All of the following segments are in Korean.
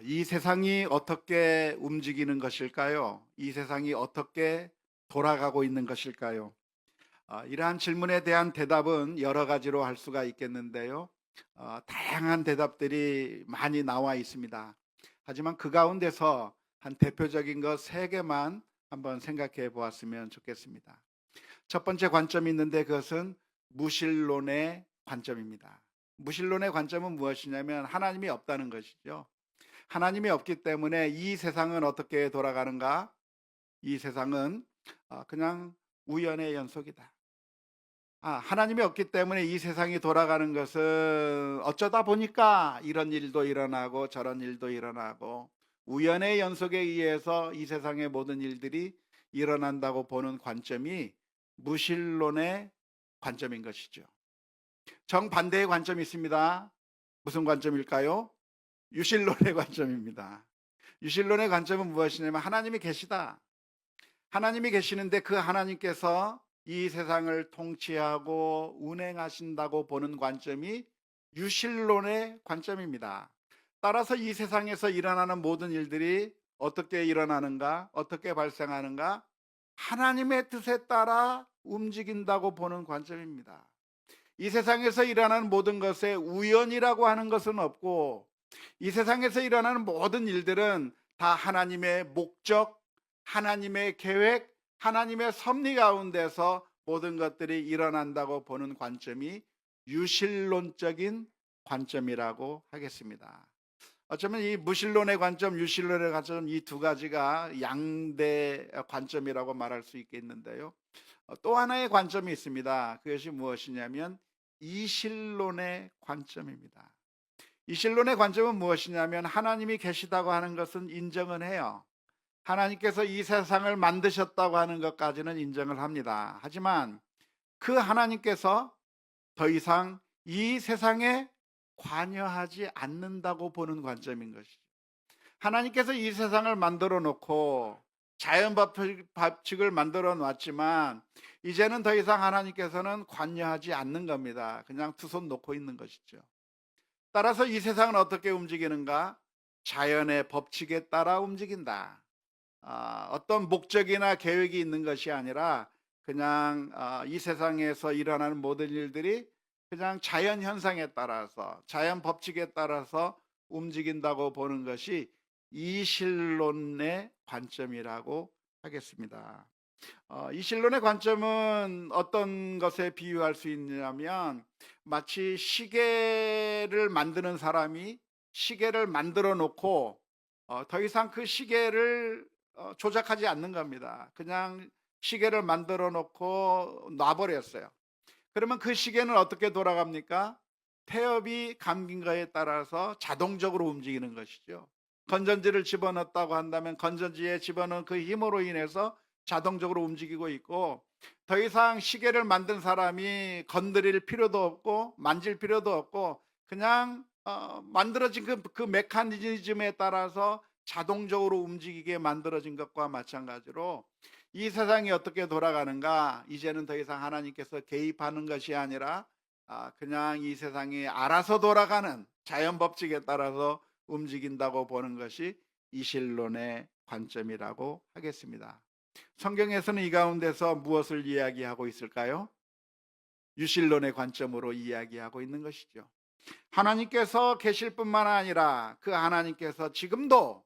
이 세상이 어떻게 움직이는 것일까요? 이 세상이 어떻게 돌아가고 있는 것일까요? 이러한 질문에 대한 대답은 여러 가지로 할 수가 있겠는데요. 다양한 대답들이 많이 나와 있습니다. 하지만 그 가운데서 한 대표적인 것 세 개만 한번 생각해 보았으면 좋겠습니다. 첫 번째 관점이 있는데 그것은 무신론의 관점입니다. 무신론의 관점은 무엇이냐면 하나님이 없다는 것이죠. 하나님이 없기 때문에 이 세상은 어떻게 돌아가는가? 이 세상은 그냥 우연의 연속이다. 하나님이 없기 때문에 이 세상이 돌아가는 것은 어쩌다 보니까 이런 일도 일어나고 저런 일도 일어나고 우연의 연속에 의해서 이 세상의 모든 일들이 일어난다고 보는 관점이 무신론의 관점인 것이죠. 정반대의 관점이 있습니다. 무슨 관점일까요? 유신론의 관점입니다. 유신론의 관점은 무엇이냐면 하나님이 계시다. 하나님이 계시는데 그 하나님께서 이 세상을 통치하고 운행하신다고 보는 관점이 유신론의 관점입니다. 따라서 이 세상에서 일어나는 모든 일들이 어떻게 일어나는가, 어떻게 발생하는가, 하나님의 뜻에 따라 움직인다고 보는 관점입니다. 이 세상에서 일어나는 모든 것에 우연이라고 하는 것은 없고, 이 세상에서 일어나는 모든 일들은 다 하나님의 목적, 하나님의 계획, 하나님의 섭리 가운데서 모든 것들이 일어난다고 보는 관점이 유신론적인 관점이라고 하겠습니다. 어쩌면 이 무신론의 관점, 유신론의 관점, 이 두 가지가 양대 관점이라고 말할 수 있겠는데요. 또 하나의 관점이 있습니다. 그것이 무엇이냐면 이신론의 관점입니다. 이신론의 관점은 무엇이냐면 하나님이 계시다고 하는 것은 인정은 해요. 하나님께서 이 세상을 만드셨다고 하는 것까지는 인정을 합니다. 하지만 그 하나님께서 더 이상 이 세상에 관여하지 않는다고 보는 관점인 것이죠. 하나님께서 이 세상을 만들어 놓고 자연 법칙을 만들어 놨지만 이제는 더 이상 하나님께서는 관여하지 않는 겁니다. 그냥 두 손 놓고 있는 것이죠. 따라서 이 세상은 어떻게 움직이는가? 자연의 법칙에 따라 움직인다. 어떤 목적이나 계획이 있는 것이 아니라 그냥 이 세상에서 일어나는 모든 일들이 그냥 자연 현상에 따라서, 자연 법칙에 따라서 움직인다고 보는 것이 이신론의 관점이라고 하겠습니다. 이신론의 관점은 어떤 것에 비유할 수 있냐면 마치 시계를 만드는 사람이 시계를 만들어 놓고 더 이상 그 시계를 조작하지 않는 겁니다. 그냥 시계를 만들어 놓고 놔버렸어요. 그러면 그 시계는 어떻게 돌아갑니까? 태엽이 감긴 거에 따라서 자동적으로 움직이는 것이죠. 건전지를 집어넣었다고 한다면 건전지에 집어넣은 그 힘으로 인해서 자동적으로 움직이고 있고, 더 이상 시계를 만든 사람이 건드릴 필요도 없고 만질 필요도 없고 그냥 만들어진 그 메커니즘에 따라서 자동적으로 움직이게 만들어진 것과 마찬가지로 이 세상이 어떻게 돌아가는가, 이제는 더 이상 하나님께서 개입하는 것이 아니라 그냥 이 세상이 알아서 돌아가는 자연 법칙에 따라서 움직인다고 보는 것이 이신론의 관점이라고 하겠습니다. 성경에서는 이 가운데서 무엇을 이야기하고 있을까요? 유신론의 관점으로 이야기하고 있는 것이죠. 하나님께서 계실 뿐만 아니라 그 하나님께서 지금도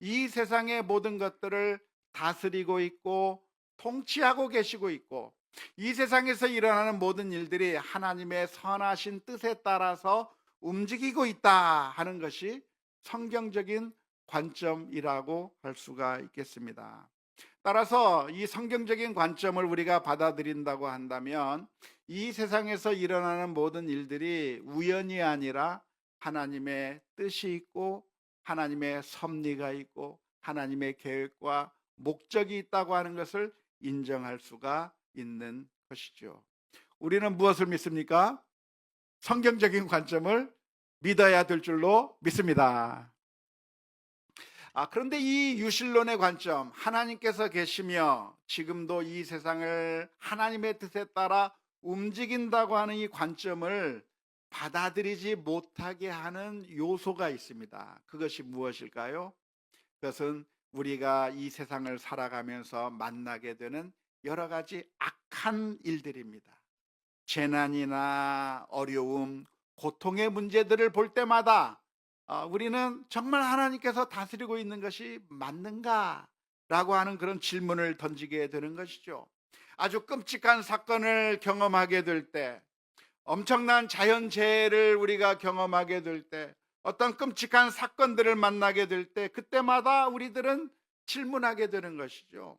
이 세상의 모든 것들을 다스리고 있고 통치하고 계시고 있고, 이 세상에서 일어나는 모든 일들이 하나님의 선하신 뜻에 따라서 움직이고 있다 하는 것이 성경적인 관점이라고 할 수가 있겠습니다. 따라서 이 성경적인 관점을 우리가 받아들인다고 한다면 이 세상에서 일어나는 모든 일들이 우연이 아니라 하나님의 뜻이 있고 하나님의 섭리가 있고 하나님의 계획과 목적이 있다고 하는 것을 인정할 수가 있는 것이죠. 우리는 무엇을 믿습니까? 성경적인 관점을 믿어야 될 줄로 믿습니다. 그런데 이 유신론의 관점, 하나님께서 계시며 지금도 이 세상을 하나님의 뜻에 따라 움직인다고 하는 이 관점을 받아들이지 못하게 하는 요소가 있습니다. 그것이 무엇일까요? 그것은 우리가 이 세상을 살아가면서 만나게 되는 여러 가지 악한 일들입니다. 재난이나 어려움, 고통의 문제들을 볼 때마다 우리는 정말 하나님께서 다스리고 있는 것이 맞는가? 라고 하는 그런 질문을 던지게 되는 것이죠. 아주 끔찍한 사건을 경험하게 될 때, 엄청난 자연재해를 우리가 경험하게 될 때, 어떤 끔찍한 사건들을 만나게 될 때, 그때마다 우리들은 질문하게 되는 것이죠.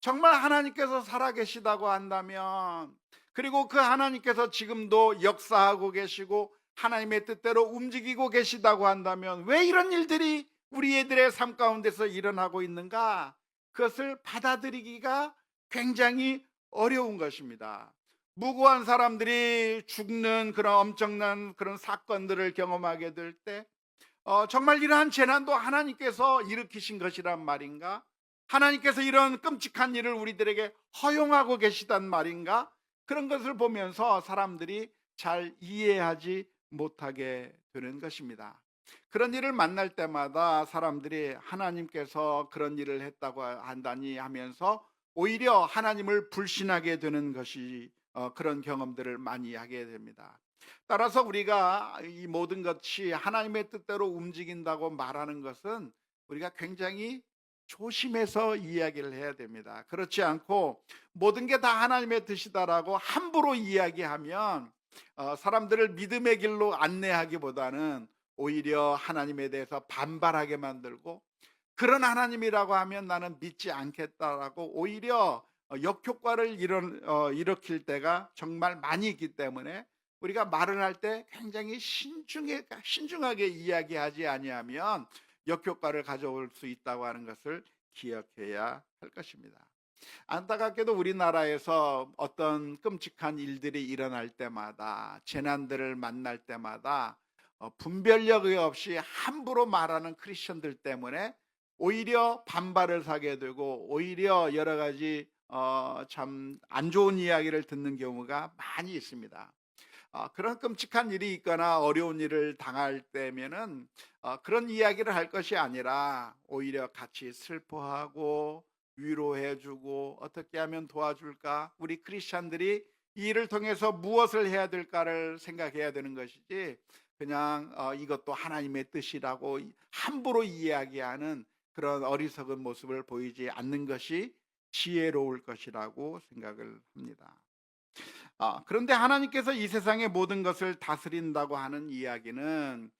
정말 하나님께서 살아계시다고 한다면, 그리고 그 하나님께서 지금도 역사하고 계시고 하나님의 뜻대로 움직이고 계시다고 한다면 왜 이런 일들이 우리 애들의 삶 가운데서 일어나고 있는가? 그것을 받아들이기가 굉장히 어려운 것입니다. 무고한 사람들이 죽는 그런 엄청난 그런 사건들을 경험하게 될 때, 정말 이러한 재난도 하나님께서 일으키신 것이란 말인가? 하나님께서 이런 끔찍한 일을 우리들에게 허용하고 계시단 말인가? 그런 것을 보면서 사람들이 잘 이해하지 못하게 되는 것입니다. 그런 일을 만날 때마다 사람들이 하나님께서 그런 일을 했다고 한다니 하면서 오히려 하나님을 불신하게 되는 것이 그런 경험들을 많이 하게 됩니다. 따라서 우리가 이 모든 것이 하나님의 뜻대로 움직인다고 말하는 것은 우리가 굉장히 조심해서 이야기를 해야 됩니다. 그렇지 않고 모든 게 다 하나님의 뜻이다라고 함부로 이야기하면 사람들을 믿음의 길로 안내하기보다는 오히려 하나님에 대해서 반발하게 만들고, 그런 하나님이라고 하면 나는 믿지 않겠다라고 오히려 역효과를 일으킬 때가 정말 많이 있기 때문에 우리가 말을 할 때 굉장히 신중하게 이야기하지 아니하면 역효과를 가져올 수 있다고 하는 것을 기억해야 할 것입니다. 안타깝게도 우리나라에서 어떤 끔찍한 일들이 일어날 때마다, 재난들을 만날 때마다 분별력이 없이 함부로 말하는 크리스천들 때문에 오히려 반발을 사게 되고 오히려 여러 가지 참 안 좋은 이야기를 듣는 경우가 많이 있습니다. 그런 끔찍한 일이 있거나 어려운 일을 당할 때면은 그런 이야기를 할 것이 아니라 오히려 같이 슬퍼하고 위로해주고 어떻게 하면 도와줄까? 우리 크리스찬들이 이 일을 통해서 무엇을 해야 될까를 생각해야 되는 것이지, 그냥 이것도 하나님의 뜻이라고 함부로 이야기하는 그런 어리석은 모습을 보이지 않는 것이 지혜로울 것이라고 생각을 합니다. 그런데 하나님께서 이 세상의 모든 것을 다스린다고 하는 이야기는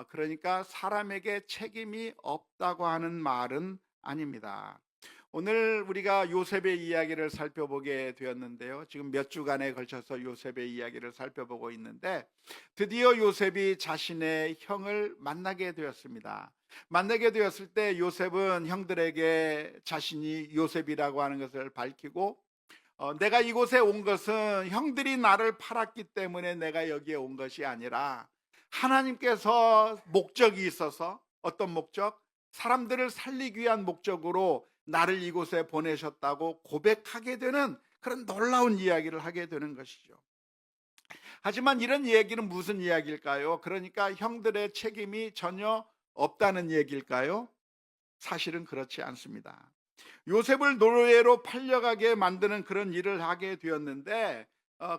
그러니까 사람에게 책임이 없다고 하는 말은 아닙니다. 오늘 우리가 요셉의 이야기를 살펴보게 되었는데요. 지금 몇 주간에 걸쳐서 요셉의 이야기를 살펴보고 있는데 드디어 요셉이 자신의 형을 만나게 되었습니다. 만나게 되었을 때 요셉은 형들에게 자신이 요셉이라고 하는 것을 밝히고, 내가 이곳에 온 것은 형들이 나를 팔았기 때문에 내가 여기에 온 것이 아니라 하나님께서 목적이 있어서, 어떤 목적? 사람들을 살리기 위한 목적으로 나를 이곳에 보내셨다고 고백하게 되는 그런 놀라운 이야기를 하게 되는 것이죠. 하지만 이런 얘기는 무슨 이야기일까요? 그러니까 형들의 책임이 전혀 없다는 얘기일까요? 사실은 그렇지 않습니다. 요셉을 노예로 팔려가게 만드는 그런 일을 하게 되었는데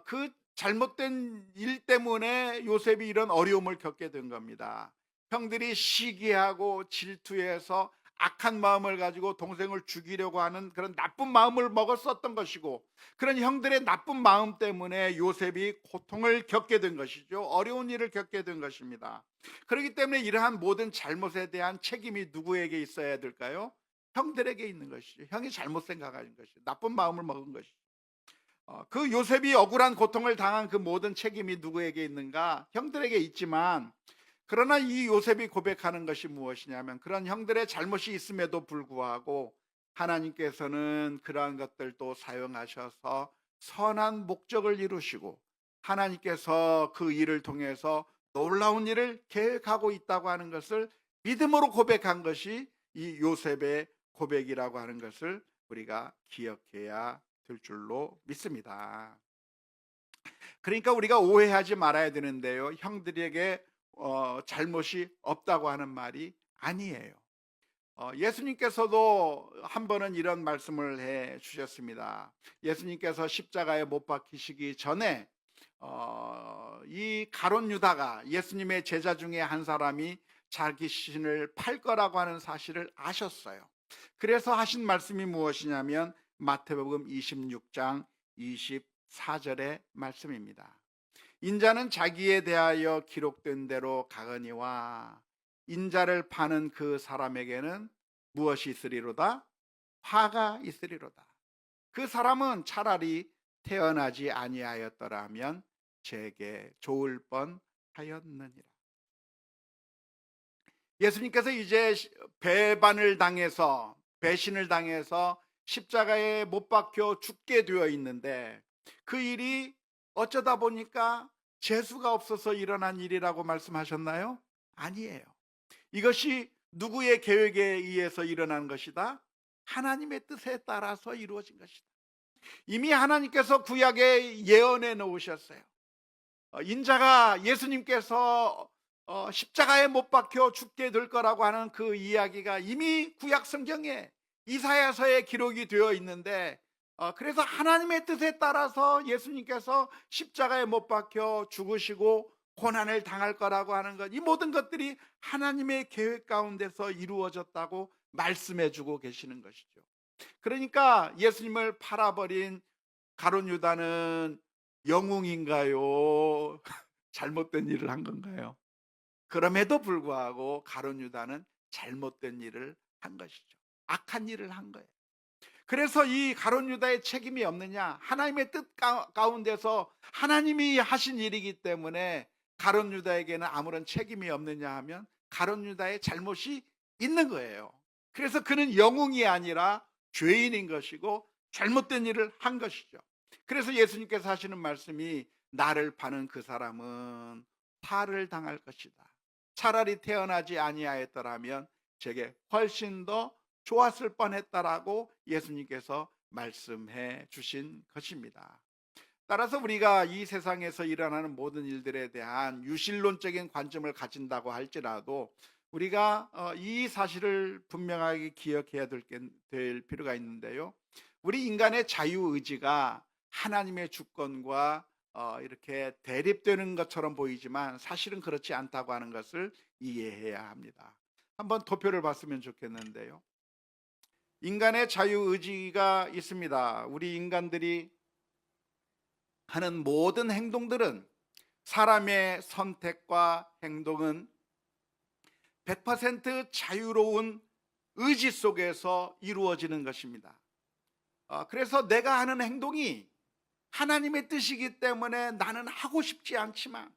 그 잘못된 일 때문에 요셉이 이런 어려움을 겪게 된 겁니다. 형들이 시기하고 질투해서 악한 마음을 가지고 동생을 죽이려고 하는 그런 나쁜 마음을 먹었었던 것이고, 그런 형들의 나쁜 마음 때문에 요셉이 고통을 겪게 된 것이죠. 어려운 일을 겪게 된 것입니다. 그렇기 때문에 이러한 모든 잘못에 대한 책임이 누구에게 있어야 될까요? 형들에게 있는 것이죠. 형이 잘못 생각하는 것이죠. 나쁜 마음을 먹은 것이죠. 그 요셉이 억울한 고통을 당한 그 모든 책임이 누구에게 있는가? 형들에게 있지만, 그러나 이 요셉이 고백하는 것이 무엇이냐면, 그런 형들의 잘못이 있음에도 불구하고 하나님께서는 그러한 것들도 사용하셔서 선한 목적을 이루시고 하나님께서 그 일을 통해서 놀라운 일을 계획하고 있다고 하는 것을 믿음으로 고백한 것이 이 요셉의 고백이라고 하는 것을 우리가 기억해야 될 줄로 믿습니다. 그러니까 우리가 오해하지 말아야 되는데요. 형들에게 잘못이 없다고 하는 말이 아니에요. 예수님께서도 한 번은 이런 말씀을 해 주셨습니다. 예수님께서 십자가에 못 박히시기 전에 이 가룟 유다가 예수님의 제자 중에 한 사람이 자기 신을 팔 거라고 하는 사실을 아셨어요. 그래서 하신 말씀이 무엇이냐면 마태복음 26장 24절의 말씀입니다. 인자는 자기에 대하여 기록된 대로 가거니와 인자를 파는 그 사람에게는 무엇이 있으리로다? 화가 있으리로다. 그 사람은 차라리 태어나지 아니하였더라면 제게 좋을 뻔하였느니라. 예수님께서 이제 배반을 당해서 배신을 당해서 십자가에 못 박혀 죽게 되어 있는데 그 일이 어쩌다 보니까 재수가 없어서 일어난 일이라고 말씀하셨나요? 아니에요. 이것이 누구의 계획에 의해서 일어난 것이다? 하나님의 뜻에 따라서 이루어진 것이다. 이미 하나님께서 구약에 예언해 놓으셨어요. 인자가 예수님께서 십자가에 못 박혀 죽게 될 거라고 하는 그 이야기가 이미 구약 성경에 이사야서에 기록이 되어 있는데 그래서 하나님의 뜻에 따라서 예수님께서 십자가에 못 박혀 죽으시고 고난을 당할 거라고 하는 것, 이 모든 것들이 하나님의 계획 가운데서 이루어졌다고 말씀해 주고 계시는 것이죠. 그러니까 예수님을 팔아버린 가룟 유다는 영웅인가요? 잘못된 일을 한 건가요? 그럼에도 불구하고 가룟 유다는 잘못된 일을 한 것이죠. 악한 일을 한 거예요. 그래서 이 가룟 유다의 책임이 없느냐? 하나님의 뜻 가운데서 하나님이 하신 일이기 때문에 가룟 유다에게는 아무런 책임이 없느냐 하면 가룟 유다의 잘못이 있는 거예요. 그래서 그는 영웅이 아니라 죄인인 것이고 잘못된 일을 한 것이죠. 그래서 예수님께서 하시는 말씀이 나를 파는 그 사람은 화를 당할 것이다. 차라리 태어나지 아니하였더라면 제게 훨씬 더 좋았을 뻔했다라고 예수님께서 말씀해 주신 것입니다. 따라서 우리가 이 세상에서 일어나는 모든 일들에 대한 유실론적인 관점을 가진다고 할지라도 우리가 이 사실을 분명하게 기억해야 될 필요가 있는데요. 우리 인간의 자유의지가 하나님의 주권과 이렇게 대립되는 것처럼 보이지만 사실은 그렇지 않다고 하는 것을 이해해야 합니다. 한번 도표를 봤으면 좋겠는데요. 인간의 자유의지가 있습니다. 우리 인간들이 하는 모든 행동들은, 사람의 선택과 행동은 100% 자유로운 의지 속에서 이루어지는 것입니다. 그래서 내가 하는 행동이 하나님의 뜻이기 때문에 나는 하고 싶지 않지만,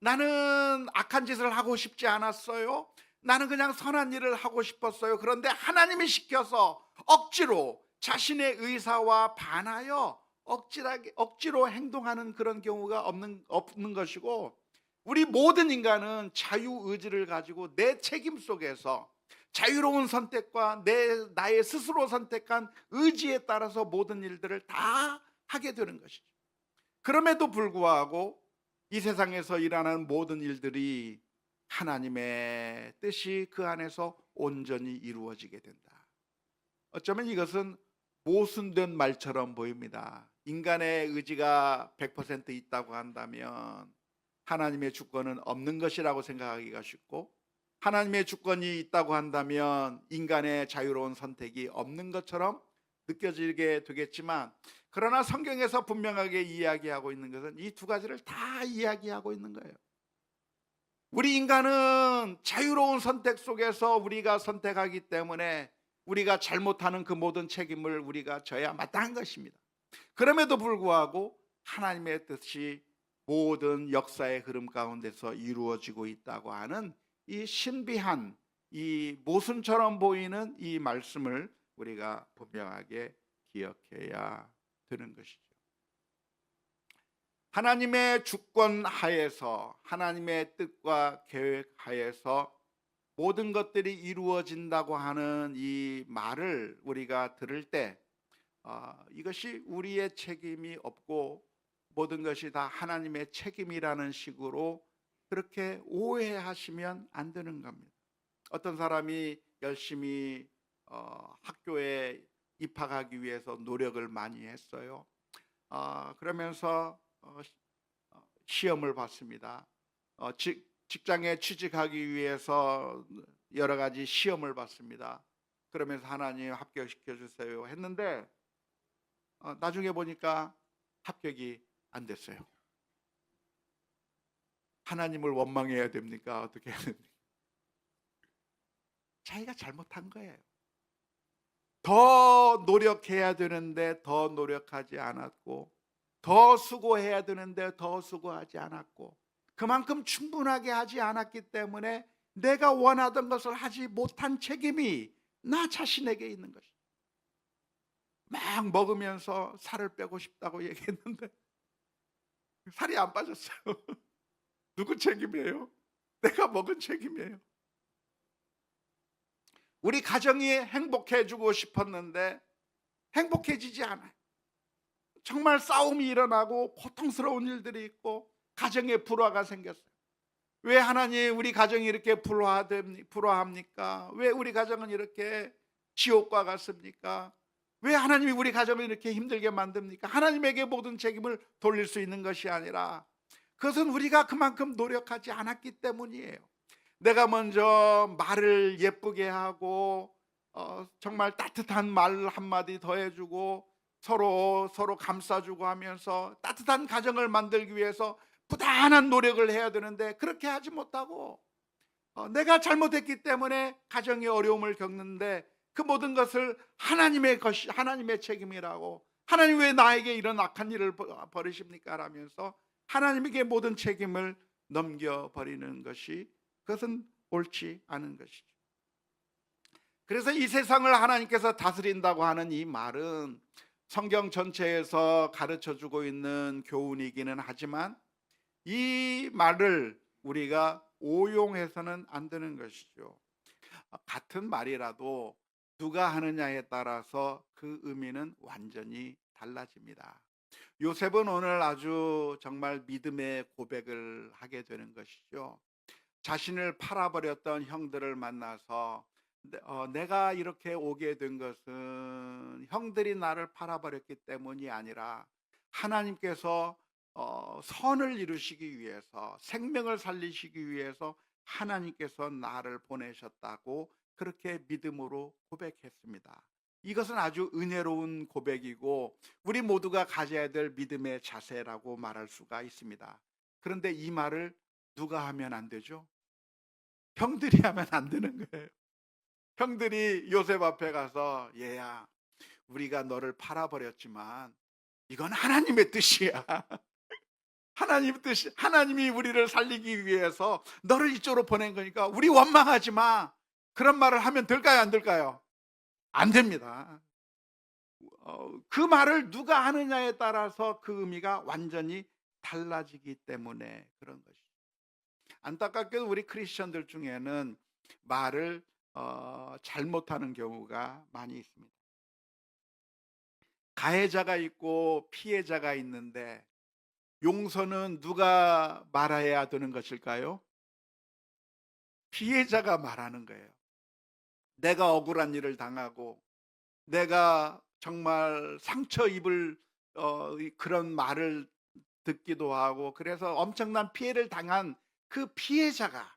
나는 악한 짓을 하고 싶지 않았어요. 나는 그냥 선한 일을 하고 싶었어요. 그런데 하나님이 시켜서 억지로 자신의 의사와 반하여 억지로 행동하는 그런 경우가 없는 것이고, 우리 모든 인간은 자유의지를 가지고 내 책임 속에서 자유로운 선택과 나의 스스로 선택한 의지에 따라서 모든 일들을 다 하게 되는 것이죠. 그럼에도 불구하고 이 세상에서 일어나는 모든 일들이 하나님의 뜻이 그 안에서 온전히 이루어지게 된다. 어쩌면 이것은 모순된 말처럼 보입니다. 인간의 의지가 100% 있다고 한다면 하나님의 주권은 없는 것이라고 생각하기가 쉽고, 하나님의 주권이 있다고 한다면 인간의 자유로운 선택이 없는 것처럼 느껴지게 되겠지만, 그러나 성경에서 분명하게 이야기하고 있는 것은 이 두 가지를 다 이야기하고 있는 거예요. 우리 인간은 자유로운 선택 속에서 우리가 선택하기 때문에 우리가 잘못하는 그 모든 책임을 우리가 져야 마땅한 것입니다. 그럼에도 불구하고 하나님의 뜻이 모든 역사의 흐름 가운데서 이루어지고 있다고 하는 이 신비한, 이 모순처럼 보이는 이 말씀을 우리가 분명하게 기억해야 되는 것이죠. 하나님의 주권 하에서, 하나님의 뜻과 계획 하에서 모든 것들이 이루어진다고 하는 이 말을 우리가 들을 때 이것이 우리의 책임이 없고 모든 것이 다 하나님의 책임이라는 식으로 그렇게 오해하시면 안 되는 겁니다. 어떤 사람이 열심히 학교에 입학하기 위해서 노력을 많이 했어요. 그러면서 시험을 봤습니다. 직장에 취직하기 위해서 여러 가지 시험을 봤습니다. 그러면서 하나님 합격시켜 주세요 했는데 나중에 보니까 합격이 안 됐어요. 하나님을 원망해야 됩니까? 어떻게 해야 됩니까? 자기가 잘못한 거예요. 더 노력해야 되는데 더 노력하지 않았고, 더 수고해야 되는데 더 수고하지 않았고, 그만큼 충분하게 하지 않았기 때문에 내가 원하던 것을 하지 못한 책임이 나 자신에게 있는 것이죠. 막 먹으면서 살을 빼고 싶다고 얘기했는데 살이 안 빠졌어요. 누구 책임이에요? 내가 먹은 책임이에요. 우리 가정이 행복해지고 싶었는데 행복해지지 않아요. 정말 싸움이 일어나고 고통스러운 일들이 있고 가정에 불화가 생겼어요. 왜 하나님 우리 가정이 이렇게 불화합니까? 왜 우리 가정은 이렇게 지옥과 같습니까? 왜 하나님이 우리 가정을 이렇게 힘들게 만듭니까? 하나님에게 모든 책임을 돌릴 수 있는 것이 아니라 그것은 우리가 그만큼 노력하지 않았기 때문이에요. 내가 먼저 말을 예쁘게 하고 정말 따뜻한 말 한마디 더 해주고 서로 감싸주고 하면서 따뜻한 가정을 만들기 위해서 부단한 노력을 해야 되는데 그렇게 하지 못하고 내가 잘못했기 때문에 가정이 어려움을 겪는데 그 모든 것을 하나님의 책임이라고, 하나님 왜 나에게 이런 악한 일을 벌이십니까? 라면서 하나님에게 모든 책임을 넘겨버리는 것이, 그것은 옳지 않은 것이죠. 그래서 이 세상을 하나님께서 다스린다고 하는 이 말은 성경 전체에서 가르쳐주고 있는 교훈이기는 하지만 이 말을 우리가 오용해서는 안 되는 것이죠. 같은 말이라도 누가 하느냐에 따라서 그 의미는 완전히 달라집니다. 요셉은 오늘 아주 정말 믿음의 고백을 하게 되는 것이죠. 자신을 팔아버렸던 형들을 만나서 내가 이렇게 오게 된 것은 형들이 나를 팔아버렸기 때문이 아니라 하나님께서 선을 이루시기 위해서, 생명을 살리시기 위해서 하나님께서 나를 보내셨다고 그렇게 믿음으로 고백했습니다. 이것은 아주 은혜로운 고백이고 우리 모두가 가져야 될 믿음의 자세라고 말할 수가 있습니다. 그런데 이 말을 누가 하면 안 되죠? 형들이 하면 안 되는 거예요. 형들이 요셉 앞에 가서 얘야, 우리가 너를 팔아버렸지만 이건 하나님의 뜻이야. 하나님의 뜻이, 하나님이 우리를 살리기 위해서 너를 이쪽으로 보낸 거니까 우리 원망하지 마. 그런 말을 하면 될까요, 안 될까요? 안 됩니다. 그 말을 누가 하느냐에 따라서 그 의미가 완전히 달라지기 때문에 그런 것이죠. 안타깝게도 우리 크리스천들 중에는 말을 잘못하는 경우가 많이 있습니다. 가해자가 있고 피해자가 있는데 용서는 누가 말해야 되는 것일까요? 피해자가 말하는 거예요. 내가 억울한 일을 당하고 내가 정말 상처 입을 그런 말을 듣기도 하고 그래서 엄청난 피해를 당한 그 피해자가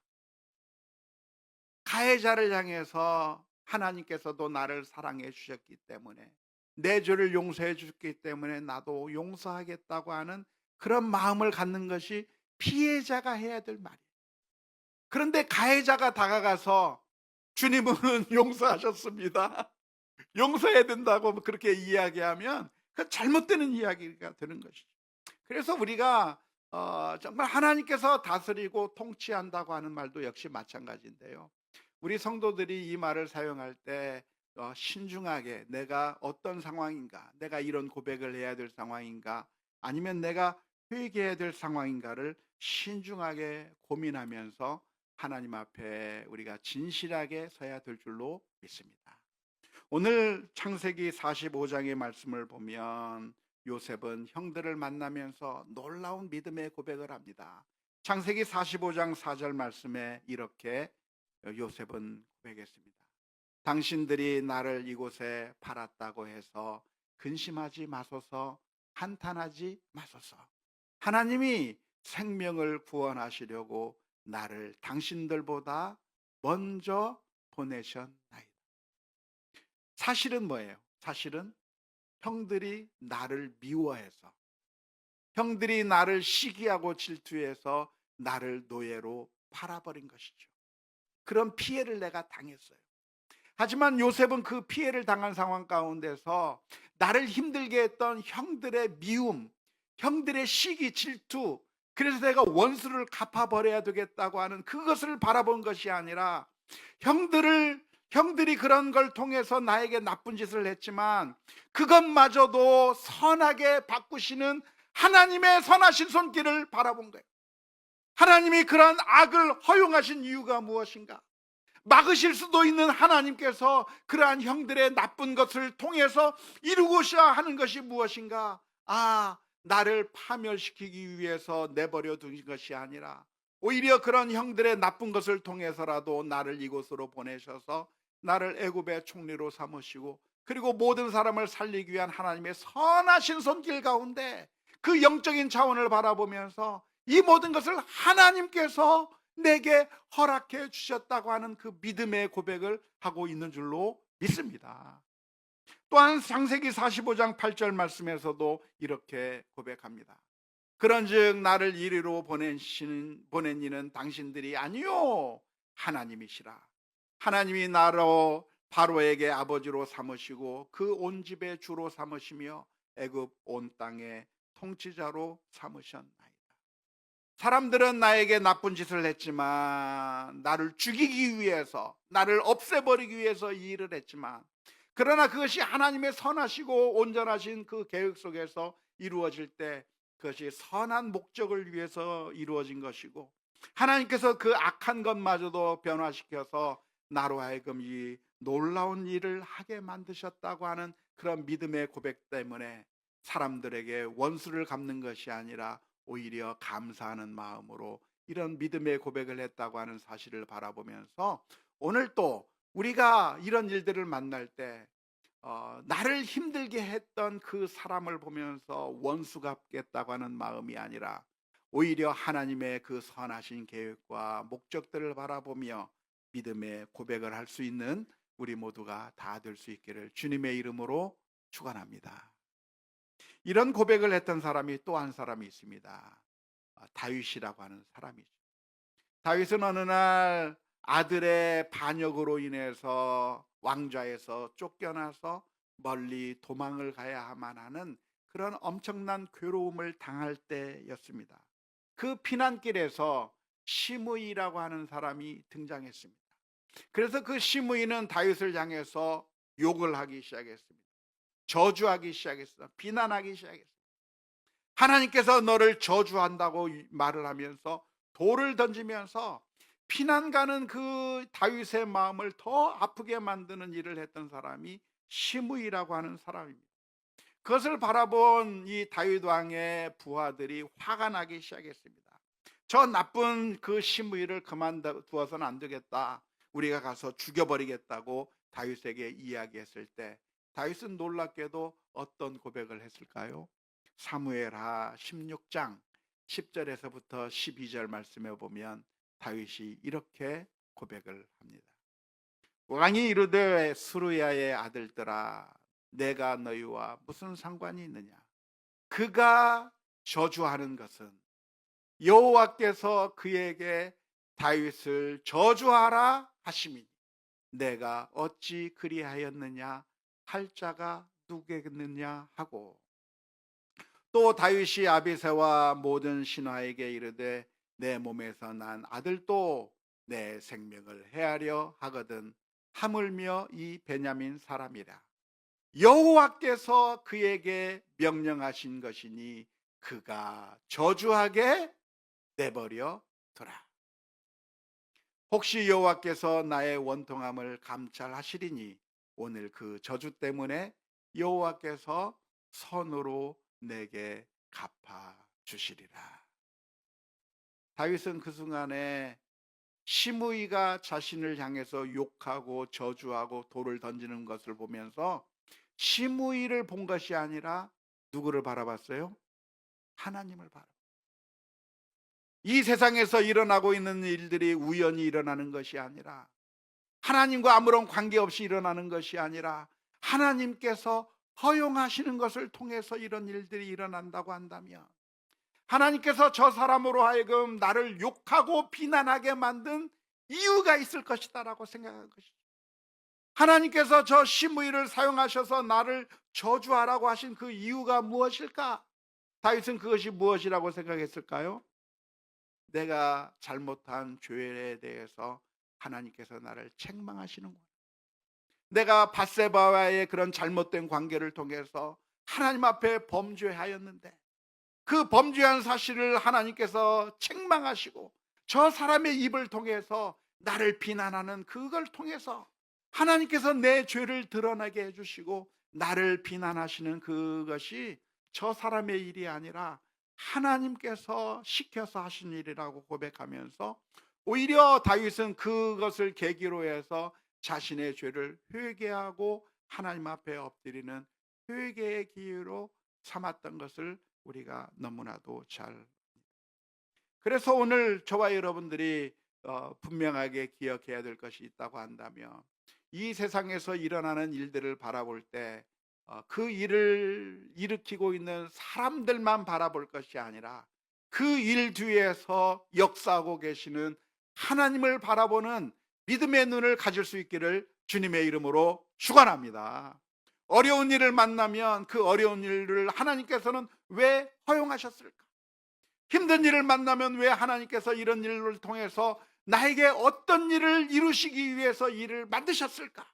가해자를 향해서 하나님께서도 나를 사랑해 주셨기 때문에 내 죄를 용서해 주셨기 때문에 나도 용서하겠다고 하는 그런 마음을 갖는 것이 피해자가 해야 될 말이에요. 그런데 가해자가 다가가서 주님은 용서하셨습니다, 용서해야 된다고 그렇게 이야기하면 그 잘못되는 이야기가 되는 것이죠. 그래서 우리가 정말 하나님께서 다스리고 통치한다고 하는 말도 역시 마찬가지인데요. 우리 성도들이 이 말을 사용할 때 신중하게 내가 어떤 상황인가, 내가 이런 고백을 해야 될 상황인가, 아니면 내가 회개해야 될 상황인가를 신중하게 고민하면서 하나님 앞에 우리가 진실하게 서야 될 줄로 믿습니다. 오늘 창세기 45장의 말씀을 보면 요셉은 형들을 만나면서 놀라운 믿음의 고백을 합니다. 창세기 45장 4절 말씀에 이렇게 요셉은 고백했습니다. 당신들이 나를 이곳에 팔았다고 해서 근심하지 마소서, 한탄하지 마소서. 하나님이 생명을 구원하시려고 나를 당신들보다 먼저 보내셨나이다. 사실은 뭐예요? 사실은 형들이 나를 미워해서, 형들이 나를 시기하고 질투해서 나를 노예로 팔아버린 것이죠. 그런 피해를 내가 당했어요. 하지만 요셉은 그 피해를 당한 상황 가운데서 나를 힘들게 했던 형들의 미움, 형들의 시기, 질투, 그래서 내가 원수를 갚아버려야 되겠다고 하는 그것을 바라본 것이 아니라 형들이 그런 걸 통해서 나에게 나쁜 짓을 했지만 그것마저도 선하게 바꾸시는 하나님의 선하신 손길을 바라본 거예요. 하나님이 그런 악을 허용하신 이유가 무엇인가? 막으실 수도 있는 하나님께서 그러한 형들의 나쁜 것을 통해서 이루고자 하는 것이 무엇인가? 나를 파멸시키기 위해서 내버려 둔 것이 아니라 오히려 그런 형들의 나쁜 것을 통해서라도 나를 이곳으로 보내셔서 나를 애굽의 총리로 삼으시고, 그리고 모든 사람을 살리기 위한 하나님의 선하신 손길 가운데 그 영적인 차원을 바라보면서 이 모든 것을 하나님께서 내게 허락해 주셨다고 하는 그 믿음의 고백을 하고 있는 줄로 믿습니다. 또한 창세기 45장 8절 말씀에서도 이렇게 고백합니다. 그런즉 나를 이리로 보낸 이는 당신들이 아니요 하나님이시라. 하나님이 나로 바로에게 아버지로 삼으시고 그 온 집의 주로 삼으시며 애굽 온 땅의 통치자로 삼으셨나이다. 사람들은 나에게 나쁜 짓을 했지만, 나를 죽이기 위해서, 나를 없애버리기 위해서 이 일을 했지만, 그러나 그것이 하나님의 선하시고 온전하신 그 계획 속에서 이루어질 때 그것이 선한 목적을 위해서 이루어진 것이고, 하나님께서 그 악한 것마저도 변화시켜서 나로 하여금 이 놀라운 일을 하게 만드셨다고 하는 그런 믿음의 고백 때문에 사람들에게 원수를 갚는 것이 아니라 오히려 감사하는 마음으로 이런 믿음의 고백을 했다고 하는 사실을 바라보면서 오늘 또 우리가 이런 일들을 만날 때 나를 힘들게 했던 그 사람을 보면서 원수 갚겠다고 하는 마음이 아니라 오히려 하나님의 그 선하신 계획과 목적들을 바라보며 믿음의 고백을 할 수 있는 우리 모두가 다 될 수 있기를 주님의 이름으로 축원합니다. 이런 고백을 했던 사람이 또 한 사람이 있습니다. 다윗이라고 하는 사람이죠. 다윗은 어느 날 아들의 반역으로 인해서 왕좌에서 쫓겨나서 멀리 도망을 가야만 하는 그런 엄청난 괴로움을 당할 때였습니다. 그 피난길에서 시므이라고 하는 사람이 등장했습니다. 그래서 그 시므이는 다윗을 향해서 욕을 하기 시작했습니다. 저주하기 시작했어. 비난하기 시작했어. 하나님께서 너를 저주한다고 말을 하면서 돌을 던지면서 피난 가는 그 다윗의 마음을 더 아프게 만드는 일을 했던 사람이 시므이라고 하는 사람입니다. 그것을 바라본 이 다윗 왕의 부하들이 화가 나기 시작했습니다. 저 나쁜 그 시므이를 그만두어서는 안 되겠다. 우리가 가서 죽여버리겠다고 다윗에게 이야기했을 때 다윗은 놀랍게도 어떤 고백을 했을까요? 사무엘하 16장 10절에서부터 12절 말씀에 보면 다윗이 이렇게 고백을 합니다. 왕이 이르되 스루야의 아들들아, 내가 너희와 무슨 상관이 있느냐? 그가 저주하는 것은 여호와께서 그에게 다윗을 저주하라 하심이니 내가 어찌 그리하였느냐 할 자가 누구겠느냐 하고, 또 다윗이 아비새와 모든 신하에게 이르되 내 몸에서 난 아들도 내 생명을 해하려 하거든 하물며 이 베냐민 사람이라. 여호와께서 그에게 명령하신 것이니 그가 저주하게 내버려 두라. 혹시 여호와께서 나의 원통함을 감찰하시리니 오늘 그 저주 때문에 여호와께서 선으로 내게 갚아 주시리라. 다윗은 그 순간에 시므이가 자신을 향해서 욕하고 저주하고 돌을 던지는 것을 보면서 시므이를 본 것이 아니라 누구를 바라봤어요? 하나님을 바라. 이 세상에서 일어나고 있는 일들이 우연히 일어나는 것이 아니라, 하나님과 아무런 관계없이 일어나는 것이 아니라 하나님께서 허용하시는 것을 통해서 이런 일들이 일어난다고 한다면, 하나님께서 저 사람으로 하여금 나를 욕하고 비난하게 만든 이유가 있을 것이다라고 생각한 것이죠. 하나님께서 저 시므이를 사용하셔서 나를 저주하라고 하신 그 이유가 무엇일까? 다윗은 그것이 무엇이라고 생각했을까요? 내가 잘못한 죄에 대해서 하나님께서 나를 책망하시는구나. 내가 밧세바와의 그런 잘못된 관계를 통해서 하나님 앞에 범죄하였는데, 그 범죄한 사실을 하나님께서 책망하시고 저 사람의 입을 통해서 나를 비난하는 그걸 통해서 하나님께서 내 죄를 드러나게 해주시고 나를 비난하시는 그것이 저 사람의 일이 아니라 하나님께서 시켜서 하신 일이라고 고백하면서, 오히려 다윗은 그것을 계기로 해서 자신의 죄를 회개하고 하나님 앞에 엎드리는 회개의 기회로 삼았던 것을 우리가 너무나도 잘. 그래서 오늘 저와 여러분들이 분명하게 기억해야 될 것이 있다고 한다면, 이 세상에서 일어나는 일들을 바라볼 때 그 일을 일으키고 있는 사람들만 바라볼 것이 아니라 그 일 뒤에서 역사하고 계시는 하나님을 바라보는 믿음의 눈을 가질 수 있기를 주님의 이름으로 축원합니다. 어려운 일을 만나면 그 어려운 일을 하나님께서는 왜 허용하셨을까? 힘든 일을 만나면 왜 하나님께서 이런 일을 통해서 나에게 어떤 일을 이루시기 위해서 일을 만드셨을까?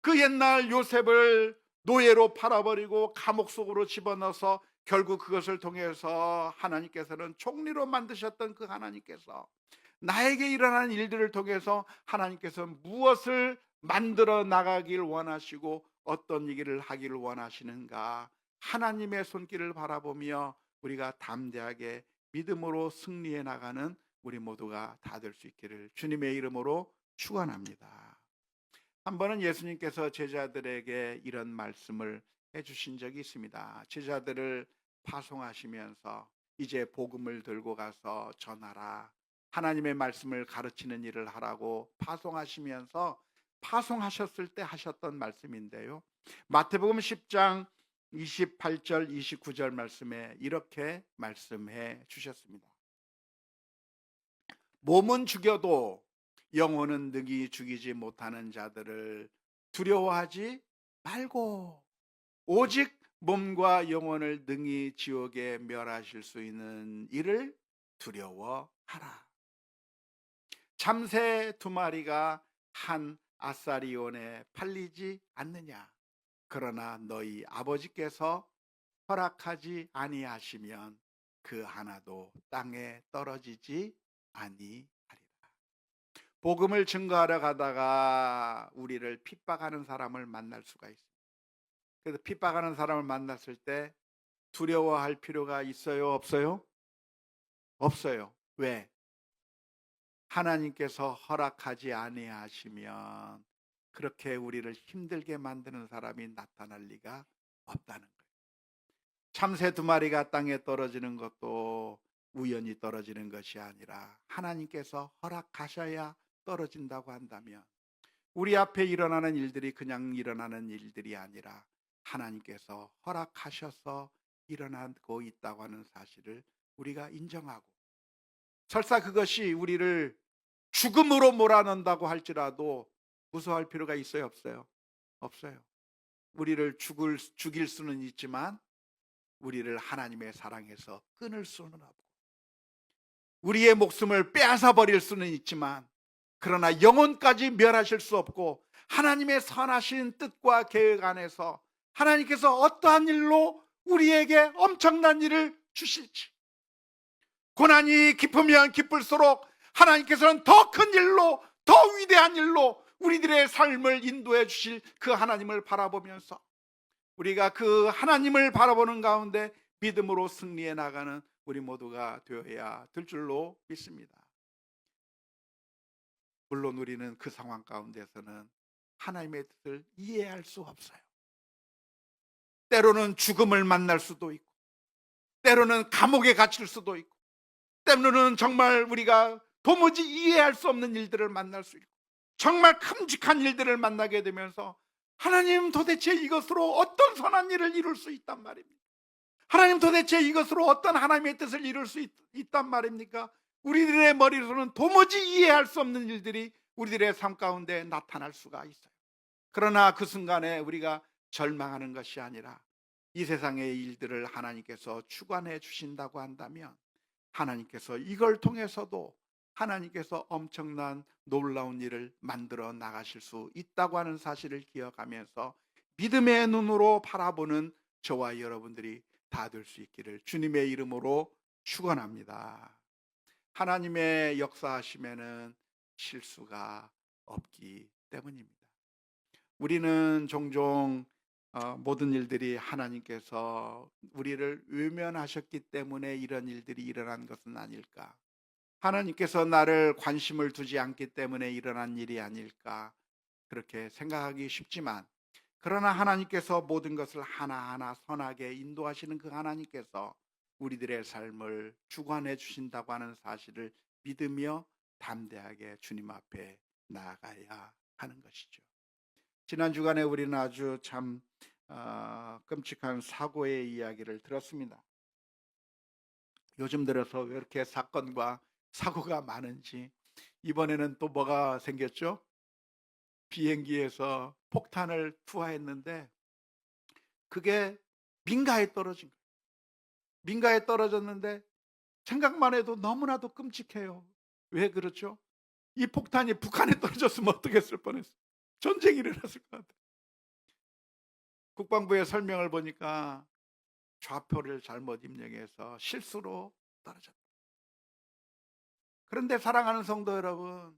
그 옛날 요셉을 노예로 팔아버리고 감옥 속으로 집어넣어서 결국 그것을 통해서 하나님께서는 총리로 만드셨던 그 하나님께서 나에게 일어나는 일들을 통해서 하나님께서 무엇을 만들어 나가길 원하시고 어떤 일을 하기를 원하시는가, 하나님의 손길을 바라보며 우리가 담대하게 믿음으로 승리해 나가는 우리 모두가 다 될 수 있기를 주님의 이름으로 축원합니다. 한 번은 예수님께서 제자들에게 이런 말씀을 해주신 적이 있습니다. 제자들을 파송하시면서 이제 복음을 들고 가서 전하라, 하나님의 말씀을 가르치는 일을 하라고 파송하시면서 파송하셨을 때 하셨던 말씀인데요, 마태복음 10장 28절 29절 말씀에 이렇게 말씀해 주셨습니다. 몸은 죽여도 영혼은 능히 죽이지 못하는 자들을 두려워하지 말고 오직 몸과 영혼을 능히 지옥에 멸하실 수 있는 이를 두려워하라. 참새 2마리가 한 아사리온에 팔리지 않느냐? 그러나 너희 아버지께서 허락하지 아니하시면 그 하나도 땅에 떨어지지 아니하리라. 복음을 증거하러 가다가 우리를 핍박하는 사람을 만날 수가 있습니다. 그래서 핍박하는 사람을 만났을 때 두려워할 필요가 있어요? 없어요? 없어요. 왜? 하나님께서 허락하지 아니하시면 그렇게 우리를 힘들게 만드는 사람이 나타날 리가 없다는 거예요. 참새 2마리가 땅에 떨어지는 것도 우연히 떨어지는 것이 아니라 하나님께서 허락하셔야 떨어진다고 한다면, 우리 앞에 일어나는 일들이 그냥 일어나는 일들이 아니라 하나님께서 허락하셔서 일어나고 있다고 하는 사실을 우리가 인정하고, 설사 그것이 우리를 죽음으로 몰아넣는다고 할지라도 무서워할 필요가 있어요? 없어요? 없어요. 우리를 죽일 수는 있지만 우리를 하나님의 사랑에서 끊을 수는 없고, 우리의 목숨을 빼앗아 버릴 수는 있지만 그러나 영혼까지 멸하실 수 없고, 하나님의 선하신 뜻과 계획 안에서 하나님께서 어떠한 일로 우리에게 엄청난 일을 주실지, 고난이 깊으면 깊을수록 하나님께서는 더 큰 일로, 더 위대한 일로 우리들의 삶을 인도해 주실 그 하나님을 바라보면서 우리가 그 하나님을 바라보는 가운데 믿음으로 승리해 나가는 우리 모두가 되어야 될 줄로 믿습니다. 물론 우리는 그 상황 가운데서는 하나님의 뜻을 이해할 수 없어요. 때로는 죽음을 만날 수도 있고, 때로는 감옥에 갇힐 수도 있고, 때로는 정말 우리가 도무지 이해할 수 없는 일들을 만날 수 있고, 정말 큼직한 일들을 만나게 되면서 하나님 도대체 이것으로 어떤 선한 일을 이룰 수 있단 말입니까? 하나님 도대체 이것으로 어떤 하나님의 뜻을 이룰 수 있단 말입니까? 우리들의 머리로는 도무지 이해할 수 없는 일들이 우리들의 삶 가운데 나타날 수가 있어요. 그러나 그 순간에 우리가 절망하는 것이 아니라 이 세상의 일들을 하나님께서 주관해 주신다고 한다면 하나님께서 이걸 통해서도 하나님께서 엄청난 놀라운 일을 만들어 나가실 수 있다고 하는 사실을 기억하면서 믿음의 눈으로 바라보는 저와 여러분들이 다 될 수 있기를 주님의 이름으로 축원합니다. 하나님의 역사하심에는 실수가 없기 때문입니다. 우리는 종종 모든 일들이 하나님께서 우리를 외면하셨기 때문에 이런 일들이 일어난 것은 아닐까, 하나님께서 나를 관심을 두지 않기 때문에 일어난 일이 아닐까, 그렇게 생각하기 쉽지만, 그러나 하나님께서 모든 것을 하나하나 선하게 인도하시는 그 하나님께서 우리들의 삶을 주관해 주신다고 하는 사실을 믿으며 담대하게 주님 앞에 나아가야 하는 것이죠. 지난 주간에 우리는 아주 참 끔찍한 사고의 이야기를 들었습니다. 요즘 들어서 왜 이렇게 사건과 사고가 많은지, 이번에는 또 뭐가 생겼죠? 비행기에서 폭탄을 투하했는데 그게 민가에 떨어진 거예요. 민가에 떨어졌는데 생각만 해도 너무나도 끔찍해요. 왜 그렇죠? 이 폭탄이 북한에 떨어졌으면 어떻게 했을 뻔했어요. 전쟁이 일어났을 것 같아요. 국방부의 설명을 보니까 좌표를 잘못 입력해서 실수로 떨어졌다. 그런데 사랑하는 성도 여러분,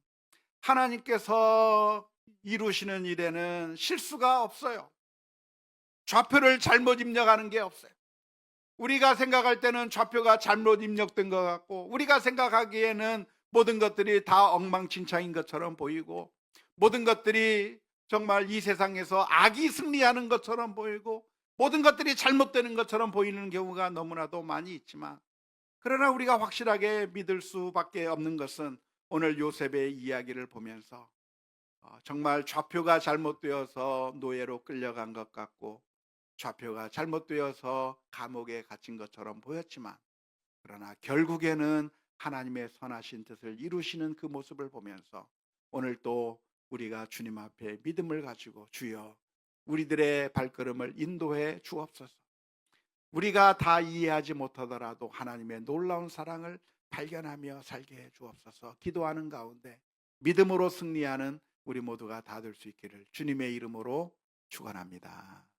하나님께서 이루시는 일에는 실수가 없어요. 좌표를 잘못 입력하는 게 없어요. 우리가 생각할 때는 좌표가 잘못 입력된 것 같고, 우리가 생각하기에는 모든 것들이 다 엉망진창인 것처럼 보이고, 모든 것들이 정말 이 세상에서 악이 승리하는 것처럼 보이고, 모든 것들이 잘못되는 것처럼 보이는 경우가 너무나도 많이 있지만, 그러나 우리가 확실하게 믿을 수밖에 없는 것은 오늘 요셉의 이야기를 보면서 정말 좌표가 잘못되어서 노예로 끌려간 것 같고, 좌표가 잘못되어서 감옥에 갇힌 것처럼 보였지만, 그러나 결국에는 하나님의 선하신 뜻을 이루시는 그 모습을 보면서 오늘 또 우리가 주님 앞에 믿음을 가지고 주여 우리들의 발걸음을 인도해 주옵소서. 우리가 다 이해하지 못하더라도 하나님의 놀라운 사랑을 발견하며 살게 해 주옵소서. 기도하는 가운데 믿음으로 승리하는 우리 모두가 다 될 수 있기를 주님의 이름으로 축원합니다.